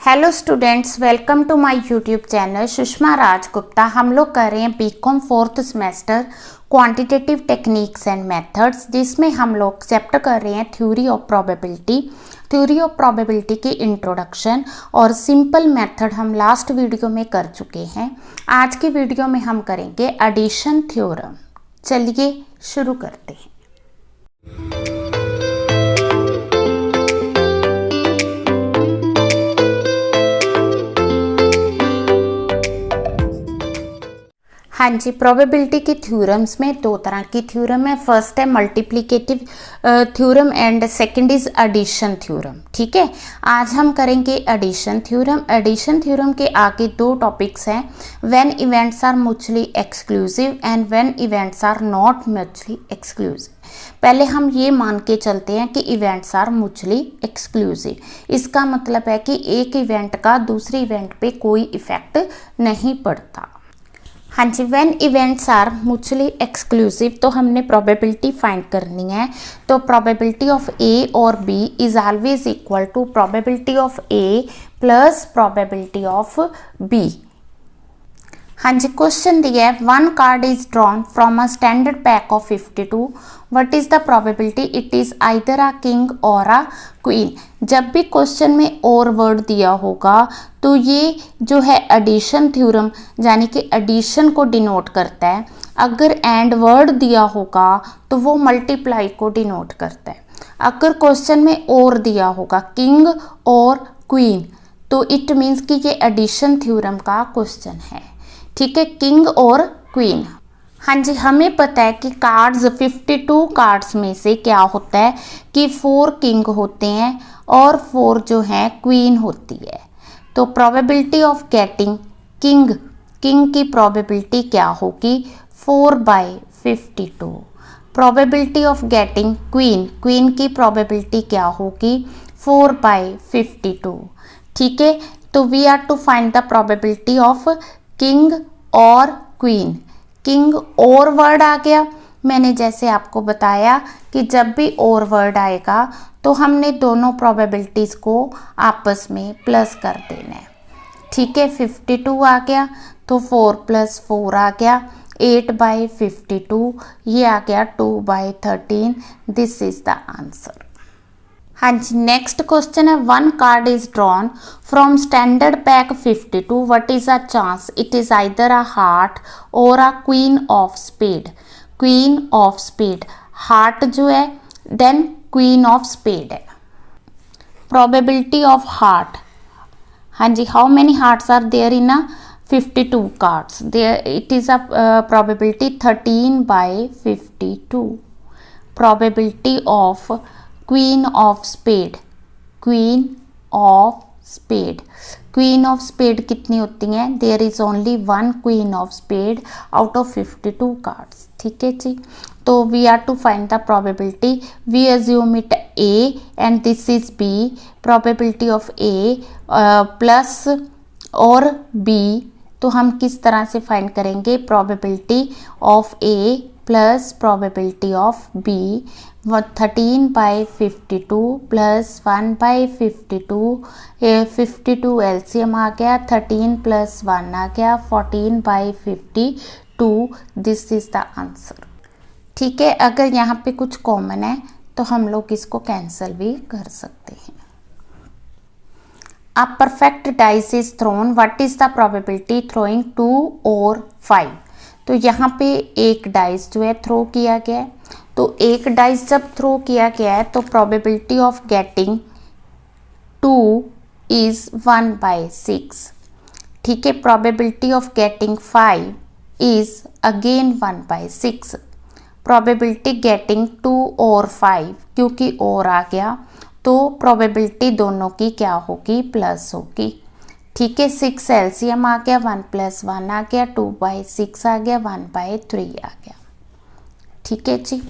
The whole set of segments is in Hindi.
Hello students, welcome to my YouTube channel Sushma Rajgupta. हम लोग कर रहे हैं BCom fourth semester quantitative techniques and methods, जिसमें हम लोग चैप्टर कर रहे हैं theory of probability. Theory of probability की इंट्रोडक्शन और सिंपल मेथड हम लास्ट वीडियो में कर चुके हैं। आज की वीडियो में हम करेंगे एडिशन थ्योरम। चलिए शुरू करते हैं। हाँ जी, प्रोबेबिलिटी की थ्योरम्स में दो तरह की थ्योरम है। फर्स्ट है multiplicative theorem and second is addition theorem. ठीक है, आज हम करेंगे एडिशन थ्योरम। एडिशन थ्योरम के आगे दो टॉपिक्स हैं, when events are mutually exclusive and when events are not mutually exclusive. पहले हम ये मान के चलते हैं कि इवेंट्स आर म्यूचुअली एक्सक्लूसिव। इसका मतलब है कि एक इवेंट का दूसरे इवेंट पे कोई इफेक्ट नहीं पड़ता। हाँ जी, when events are mutually exclusive तो हमने प्रोबेबिलिटी फाइंड करनी है। तो प्रोबेबिलिटी ऑफ ए और B is always equal to probability of A plus probability of B. हाँ जी, क्वेश्चन दिया है, one card is drawn from a standard pack of 52, what is the probability it is either a king or a queen. जब भी क्वेश्चन में और वर्ड दिया होगा तो ये जो है एडिशन थ्योरम यानी कि एडिशन को डिनोट करता है। अगर एंड वर्ड दिया होगा तो वो मल्टीप्लाई को डिनोट करता है। अगर क्वेश्चन में और दिया होगा किंग और क्वीन तो इट मीन्स कि ये एडिशन थ्योरम का क्वेश्चन है। ठीक है, किंग और क्वीन। हाँ जी, हमें पता है कि कार्ड्स 52 कार्ड्स में से क्या होता है कि 4 किंग होते हैं और 4 जो है क्वीन होती है। तो प्रोबेबिलिटी ऑफ गेटिंग किंग की प्रोबेबिलिटी क्या होगी 4/52। प्रोबेबिलिटी ऑफ गेटिंग क्वीन की प्रोबेबिलिटी क्या होगी 4/52। ठीक है, तो we are to find the probability of king or queen. King or word आ गया। मैंने जैसे आपको बताया कि जब भी और वर्ड आएगा तो हमने दोनों प्रोबेबिलिटीज को आपस में प्लस कर देना है। ठीक है, 52 आ गया तो 4 + 4 आ गया 8/52, ये आ गया 2/13। This is the answer. हाँ जी, नेक्स्ट क्वेश्चन है, one card is drawn from standard pack 52, what is a chance it is either a heart or a queen of spade. Queen of spade, heart जो है देन क्वीन ऑफ स्पेड है। प्रोबेबिलिटी ऑफ हार्ट, हाँ जी, how many hearts are there in a 52 cards, there it is a probability 13/52। Probability of queen of spade, queen of spade, queen of spade कितनी होती हैं, there is only one queen of spade out of 52 cards. ठीक है जी, तो we are to find the probability, we assume it A and this is B. Probability of A plus or B, तो हम किस तरह से फाइंड करेंगे, probability of A plus probability of B. 13/52 plus 1/52, 52 LCM आ गया, 13 + 1 आ गया 14/52। This is the answer. ठीक है, अगर यहाँ पे कुछ कॉमन है तो हम लोग इसको कैंसिल भी कर सकते हैं। A perfect dice is throne, what is the probability throwing 2 और 5। तो यहाँ पे एक डाइस जो है थ्रो किया गया है, तो एक डाइस जब थ्रो किया गया है तो प्रोबेबिलिटी ऑफ गेटिंग 2 इज 1/6। ठीक है, probability of getting 5 is again 1/6। Probability getting 2 और 5, क्योंकि और आ गया तो प्रोबेबिलिटी दोनों की क्या होगी, प्लस होगी। ठीक है, 6 एलसीएम आ गया, 1 + 1 आ गया, 2/6 आ गया, 1/3 आ गया। ठीक है जी।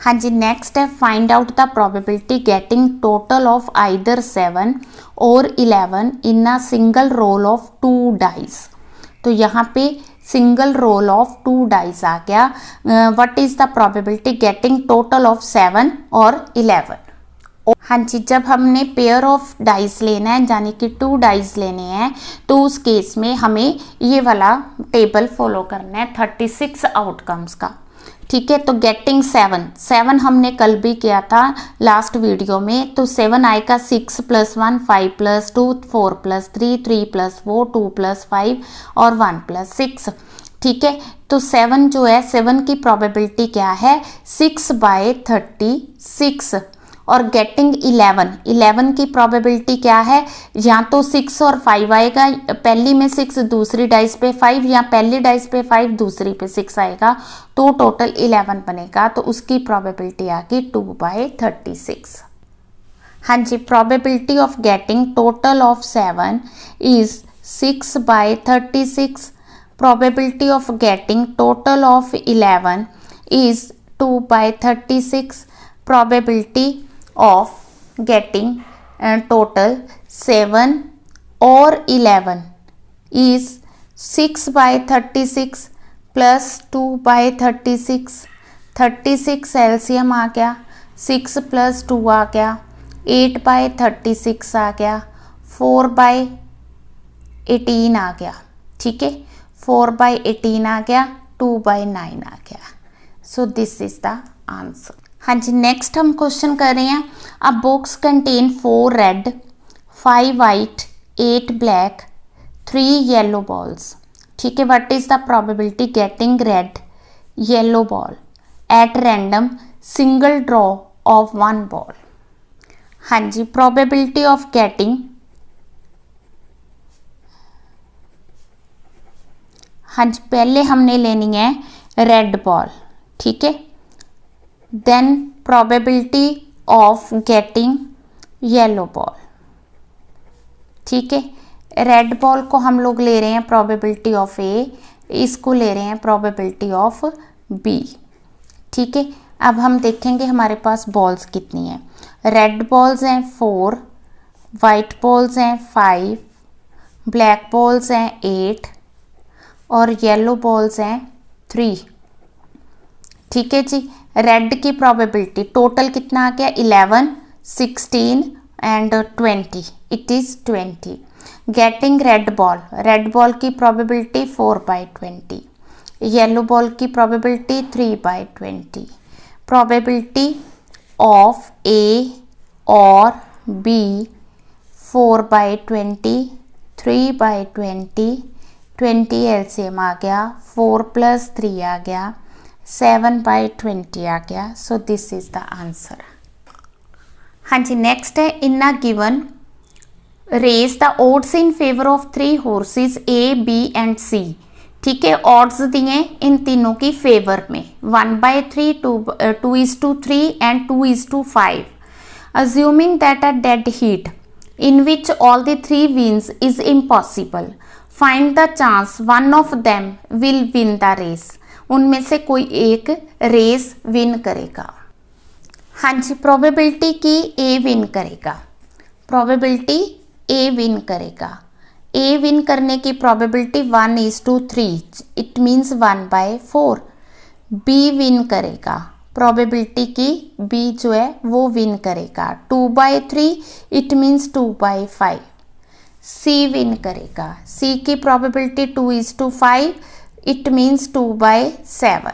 हाँ जी, नेक्स्ट है, find out the probability getting total of either 7 or 11 in a single roll of 2 dice. तो यहाँ पे सिंगल रोल ऑफ 2 डाइस आ गया। What is the probability getting total of 7 or 11। हाँ जी, जब हमने पेयर ऑफ डाइस लेना है यानी कि 2 डाइस लेने हैं तो उस केस में हमें ये वाला टेबल फॉलो करना है 36 आउटकम्स का। ठीक है, तो गेटिंग 7 हमने कल भी किया था लास्ट वीडियो में। तो 7 आएगा 6 + 1 5 + 2 4 + 3 3 + 4 2 + 5 और 1 + 6। ठीक है, तो 7 जो है 7 की प्रोबेबिलिटी क्या है 6/36। और गेटिंग 11 की प्रोबेबिलिटी क्या है, या तो 6 और 5 आएगा, पहली में 6 दूसरी डाइस पे 5, या पहली डाइस पे 5 दूसरी पे 6 आएगा, तो टोटल 11 बनेगा। तो उसकी प्रोबेबिलिटी आ गई 2/36। हाँ जी, probability of getting total of 7 is 6/36। Probability of getting total of 11 is 2/36। probability of getting total 7 or 11 is 6/36 plus 2/36। 36 LCM आ गया, 6 + 2 आ गया, 8/36 आ गया, 4/18 आ गया। ठीक है, 4/18 आ गया, 2/9 आ गया। So this is the answer. हाँ जी, नेक्स्ट हम क्वेश्चन कर रहे हैं। अ box contain 4 red 5 white 8 black 3 yellow balls. ठीक है, what is the probability getting red yellow ball at random single draw of 1 ball. हाँ जी, प्रोबेबिलिटी ऑफ गेटिंग, हाँ जी, पहले हमने लेनी है रेड बॉल। ठीक है, then probability of getting yellow ball. ठीक है, रेड बॉल को हम लोग ले रहे हैं प्रोबेबिलिटी ऑफ ए, इसको ले रहे हैं प्रोबेबिलिटी ऑफ बी। ठीक है, अब हम देखेंगे हमारे पास बॉल्स कितनी हैं। रेड बॉल्स हैं 4, वाइट बॉल्स हैं 5, ब्लैक बॉल्स हैं 8 और येलो बॉल्स हैं 3। ठीक है जी, रेड की प्रोबेबिलिटी टोटल कितना आ गया 11 16 and 20, it is 20। Getting red ball की प्रोबेबिलिटी 4/20, येलो बॉल की प्रोबेबिलिटी 3/20। प्रोबेबिलिटी ऑफ ए और बी 4/20, 3/20, 20 एलसीएम आ गया, 4 + 3 आ गया, 7/20 आ गया। So this is the answer. हाँ जी, नेक्स्ट है in a given race the odds in favour of 3 horses A B and C. ठीक है, ऑड्स दिए इन तीनों की फेवर में 1/3, 2:3 and 2:5। Assuming that a dead heat in which all the 3 wins is impossible, find the chance one of them will win the race। उनमें से कोई एक रेस विन करेगा। हाँ जी, प्रोबेबिलिटी की ए विन करेगा, प्रोबेबिलिटी ए विन करेगा। ए विन करने की probability 1:3, it means 1/4। Be win करेगा, प्रोबेबिलिटी की बी जो है वो विन करेगा 2/3, इट मीन्स 2/5। सी विन करेगा, सी की प्रोबेबिलिटी 2:5, इट मीन्स 2/7।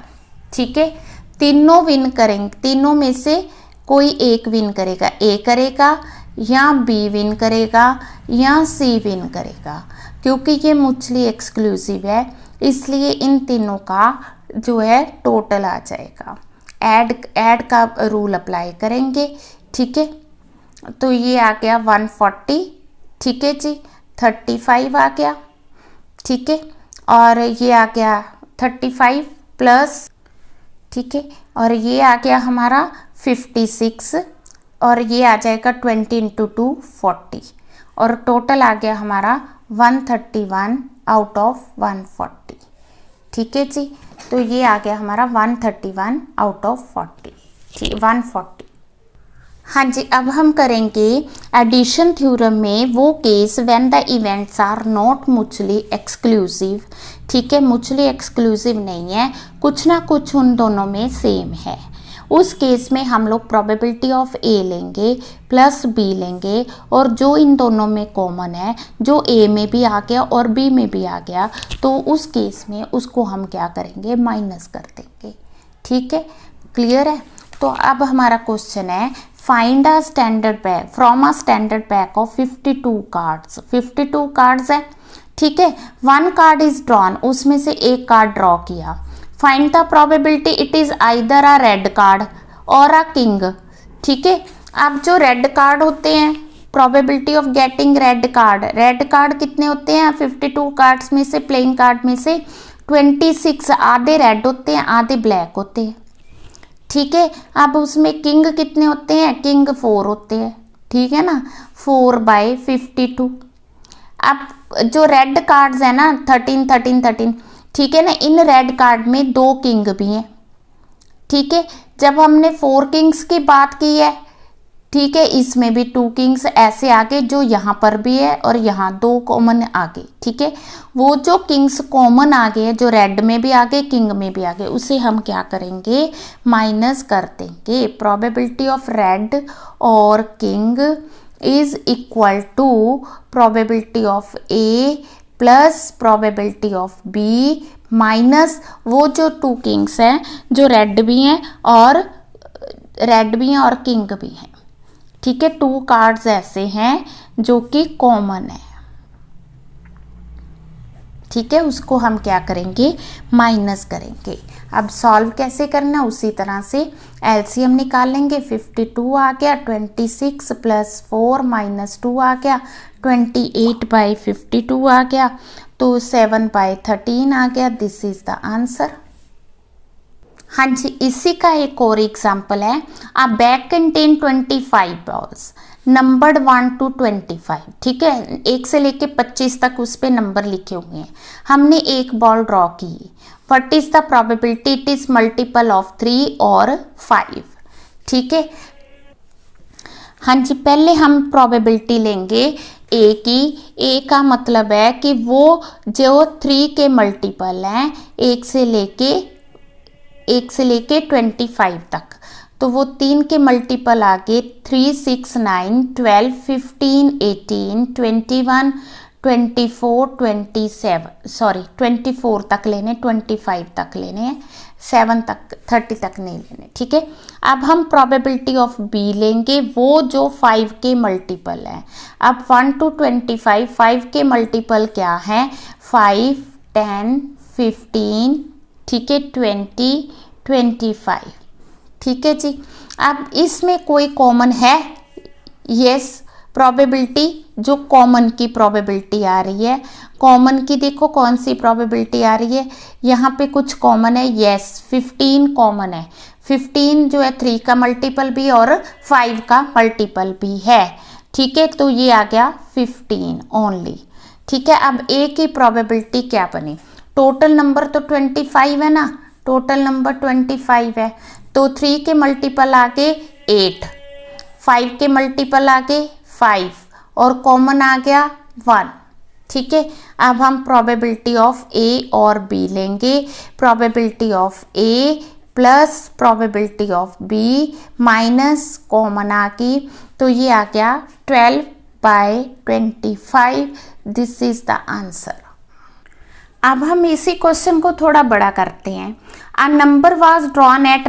ठीक है, तीनों विन करेंगे, तीनों में से कोई एक विन करेगा, ए करेगा या बी विन करेगा या सी विन करेगा। क्योंकि ये म्यूचुअली एक्सक्लूसिव है इसलिए इन तीनों का जो है टोटल आ जाएगा। ऐड का रूल अप्लाई करेंगे। ठीक है, तो ये आ गया 140। ठीक है जी, 35 आ गया। ठीक है, और ये आ गया 35 प्लस, ठीक है, और ये आ गया हमारा 56 और ये आ जाएगा 20 × 2 40 और टोटल आ गया हमारा 131 आउट ऑफ 140। ठीक है जी, तो ये आ गया हमारा 131 आउट ऑफ 40, ठीक 140। हाँ जी, अब हम करेंगे एडिशन थ्योरम में वो case when the events are not mutually exclusive. ठीक है, म्यूचुअली एक्सक्लूसिव नहीं है, कुछ ना कुछ उन दोनों में सेम है। उस केस में हम लोग प्रोबेबिलिटी ऑफ ए लेंगे प्लस बी लेंगे, और जो इन दोनों में कॉमन है, जो ए में भी आ गया और बी में भी आ गया, तो उस केस में उसको हम क्या करेंगे, माइनस कर देंगे। ठीक है, क्लियर है। तो अब हमारा क्वेश्चन है find a standard pack from a standard pack of 52 cards. 52 cards है, ठीक है। 1 कार्ड इज ड्रॉन, उसमें से एक कार्ड ड्रॉ किया। Find the probability it is either a red card और अ किंग। ठीक है, अब जो रेड कार्ड होते हैं, probability of getting red card कितने होते हैं, 52 कार्ड्स में से, प्लेइंग कार्ड में से 26 आधे रेड होते हैं, आधे ब्लैक होते हैं। ठीक है, अब उसमें किंग कितने होते हैं, किंग 4 होते हैं। ठीक है ना, 4/52। अब जो रेड कार्ड्स है ना 13, ठीक है ना, इन रेड कार्ड में 2 किंग भी हैं। ठीक है, जब हमने 4 किंग्स की बात की है, ठीक है, इसमें भी 2 किंग्स ऐसे आगे, जो यहाँ पर भी है और यहाँ 2 कॉमन आगे। ठीक है, वो जो किंग्स कॉमन आगे है, जो रेड में भी आगे, किंग में भी आगे, उसे हम क्या करेंगे, माइनस कर देंगे। Probability of red or king is equal to probability of A plus probability of B minus वो जो 2 किंग्स हैं, जो रेड भी हैं और किंग भी हैं। ठीक है, 2 कार्ड्स ऐसे हैं जो कि कॉमन है। ठीक है, उसको हम क्या करेंगे, माइनस करेंगे। अब सॉल्व कैसे करना, उसी तरह से एलसीएम निकालेंगे। 52 आ गया, 26 + 4 - 2 आ गया, 28/52 आ गया, तो 7/13 आ गया। This is the answer. हाँ जी, इसी का एक और एग्जाम्पल है। अ bag contain 25 balls numbered 1 to 25। ठीक है, 1 से लेके 25 तक उस पे नंबर लिखे हुए हैं। हमने एक बॉल ड्रॉ की। What is the probability it is multiple of 3 और 5। ठीक है, हाँ जी, पहले हम प्रोबेबिलिटी लेंगे ए की। ए का मतलब है कि वो जो 3 के मल्टीपल हैं, 1 से लेके 25 तक, तो वो 3 के मल्टीपल आगे 3, 6, 9, 12, 15, 18, 21, 24, 24 तक लेने, 25 तक लेने, 7 तक, 30 तक नहीं लेने। ठीक है, अब हम प्रोबेबिलिटी ऑफ बी लेंगे, वो जो 5 के मल्टीपल है। अब 1 to 25, 5 के मल्टीपल क्या है, 5, 10, 15, ठीक है, 20, 25। ठीक है जी, अब इसमें कोई कॉमन है, यस। प्रोबेबिलिटी जो कॉमन की प्रोबेबिलिटी आ रही है, कॉमन की देखो कौन सी प्रोबेबिलिटी आ रही है, यहाँ पे कुछ कॉमन है, यस 15 कॉमन है। 15 जो है 3 का मल्टीपल भी और 5 का मल्टीपल भी है। ठीक है, तो ये आ गया 15 ओनली। ठीक है, अब ए की प्रोबेबिलिटी क्या बनी, टोटल नंबर तो 25 है ना, टोटल नंबर 25 है, तो 3 के मल्टीपल आगे 8, 5 के मल्टीपल आगे 5 और कॉमन आ गया 1। ठीक है, अब हम प्रोबेबिलिटी ऑफ ए और बी लेंगे। Probability of A plus probability of B minus common आ गई, तो ये आ गया 12/25। This is the answer. अब हम इसी क्वेश्चन को थोड़ा बड़ा करते हैं। A number was drawn at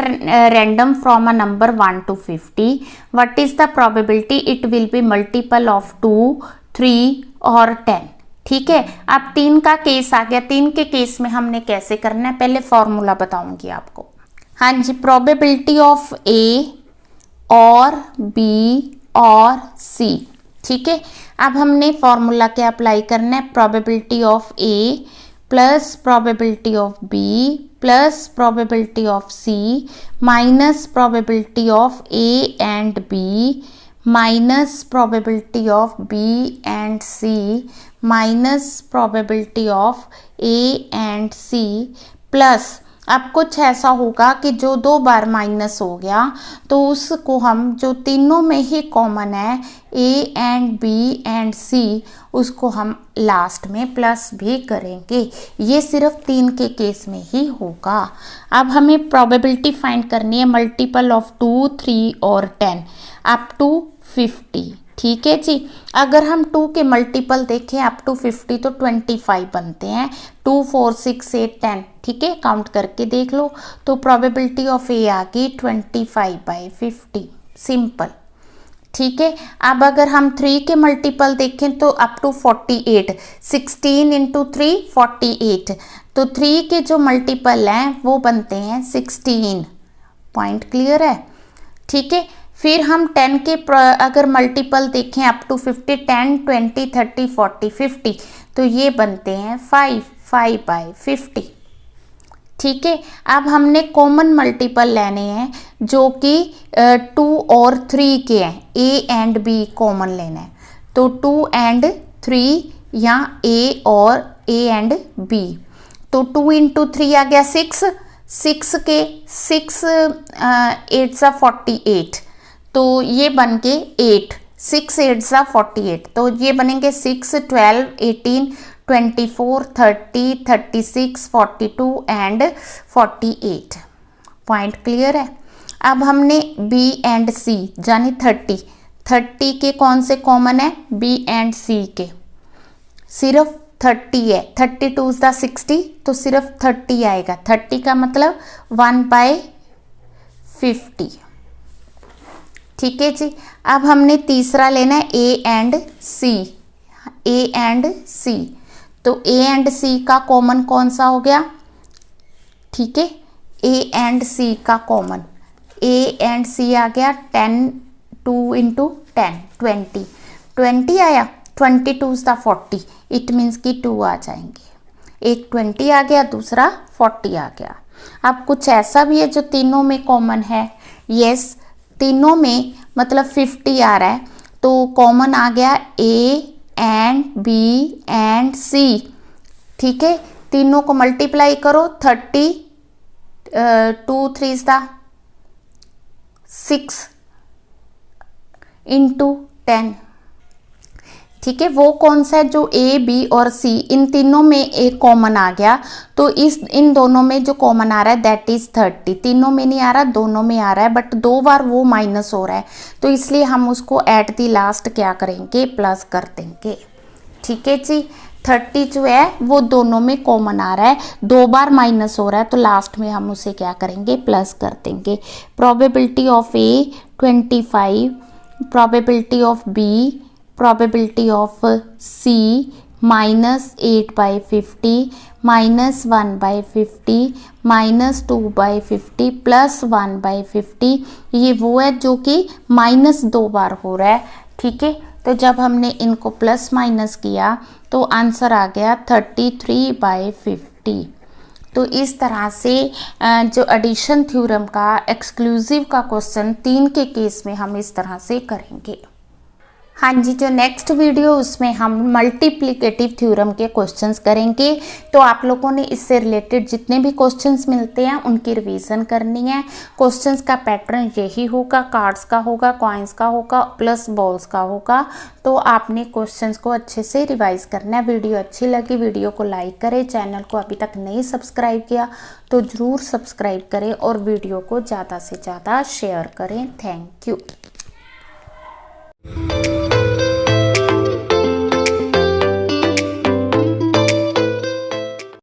random from a number 1 to 50। What is the probability it will be multiple of 2, 3 और 10। ठीक है, अब 3 का केस आ गया। 3 के केस में हमने कैसे करना है, पहले फॉर्मूला बताऊंगी आपको। हाँ जी, प्रोबेबिलिटी ऑफ ए और बी और सी। ठीक है, अब हमने फॉर्मूला क्या अप्लाई करना है, probability of A plus probability of B plus probability of C minus probability of A and B minus probability of B and C minus probability of A and C plus अब कुछ ऐसा होगा कि जो 2 बार माइनस हो गया तो उसको हम, जो तीनों में ही कॉमन है ए एंड बी एंड सी, उसको हम लास्ट में प्लस भी करेंगे। ये सिर्फ 3 के केस में ही होगा। अब हमें प्रोबेबिलिटी फाइंड करनी है मल्टीपल ऑफ 2, 3 और 10 अप टू 50। ठीक है जी। अगर हम 2 के मल्टीपल देखें अप टू 50 तो 25 बनते हैं। 2, 4, 6, 8, 10। ठीक है, काउंट करके देख लो। तो प्रोबेबिलिटी ऑफ ए आ गई 25/50, सिंपल। ठीक है। अब अगर हम 3 के मल्टीपल देखें तो अप टू 48, 16 × 3 48। तो 3 के जो मल्टीपल हैं वो बनते हैं 16। पॉइंट क्लियर है? ठीक है। फिर हम 10 के अगर मल्टीपल देखें अप टू 50, 10, 20, 30, 40, 50, तो ये बनते हैं 5/50। ठीक है। अब हमने कॉमन मल्टीपल लेने हैं जो कि 2 और 3 के हैं, ए एंड बी कॉमन लेना है। तो 2 एंड 3 या ए और ए एंड बी। तो 2 × 3 आ गया 6, 6 के 6 8 सा 48, तो ये बन के 8, 6 8 सा 48, तो ये बनेंगे 6, 12, 18, 24, 30, 36, 42 एंड 48। पॉइंट क्लियर है? अब हमने बी एंड सी यानी 30 के कौन से कॉमन है? बी एंड सी के सिर्फ 30 है। 32 × 60, तो सिर्फ 30 आएगा। 30 का मतलब 1/50। ठीक है जी। अब हमने तीसरा लेना है ए एंड सी। ए एंड सी, तो ए एंड सी का कॉमन कौन सा हो गया? ठीक है, ए एंड सी का कॉमन, ए एंड सी आ गया 10, 2 × 10 20, 20 आया। 22 × 40, इट मीन्स कि 2 आ जाएंगे। एक 20 आ गया, दूसरा 40 आ गया। अब कुछ ऐसा भी है जो तीनों में कॉमन है। यस, तीनों में मतलब 50 आ रहा है, तो कॉमन आ गया ए एंड बी एंड सी। ठीक है, तीनों को मल्टीप्लाई करो। 30, 2 3 6 × 10। ठीक है, वो कौन सा है? जो ए बी और सी, इन तीनों में एक कॉमन आ गया, तो इन दोनों में जो कॉमन आ रहा है दैट इज 30। तीनों में नहीं आ रहा, दोनों में आ रहा है, बट 2 बार वो माइनस हो रहा है, तो इसलिए हम उसको एट दी लास्ट क्या करेंगे? प्लस कर देंगे। ठीक है जी। 30 जो है वो दोनों में कॉमन आ रहा है, 2 बार माइनस हो रहा है, तो लास्ट में हम उसे क्या करेंगे? प्लस कर देंगे। Probability of A 25, probability of B, probability of C -8/50 -1/50 -2/50 +1/50। ये वो है जो कि -2 बार हो रहा है। ठीक है, तो जब हमने इनको प्लस माइनस किया तो आंसर आ गया 33/50। तो इस तरह से जो एडिशन थ्योरम का एक्सक्लूसिव का क्वेश्चन 3 के केस में हम इस तरह से करेंगे। हाँ जी, जो नेक्स्ट वीडियो उसमें हम मल्टीप्लिकेटिव थ्योरम के क्वेश्चंस करेंगे। तो आप लोगों ने इससे रिलेटेड जितने भी क्वेश्चंस मिलते हैं उनकी रिवीजन करनी है। क्वेश्चंस का पैटर्न यही होगा, कार्ड्स का होगा, कॉइन्स का होगा, प्लस बॉल्स का होगा। तो आपने क्वेश्चंस को अच्छे से रिवाइज करना है। वीडियो अच्छी लगी वीडियो को लाइक करें, चैनल को अभी तक नहीं सब्सक्राइब किया तो ज़रूर सब्सक्राइब करें और वीडियो को ज़्यादा से ज़्यादा शेयर करें। Thank you.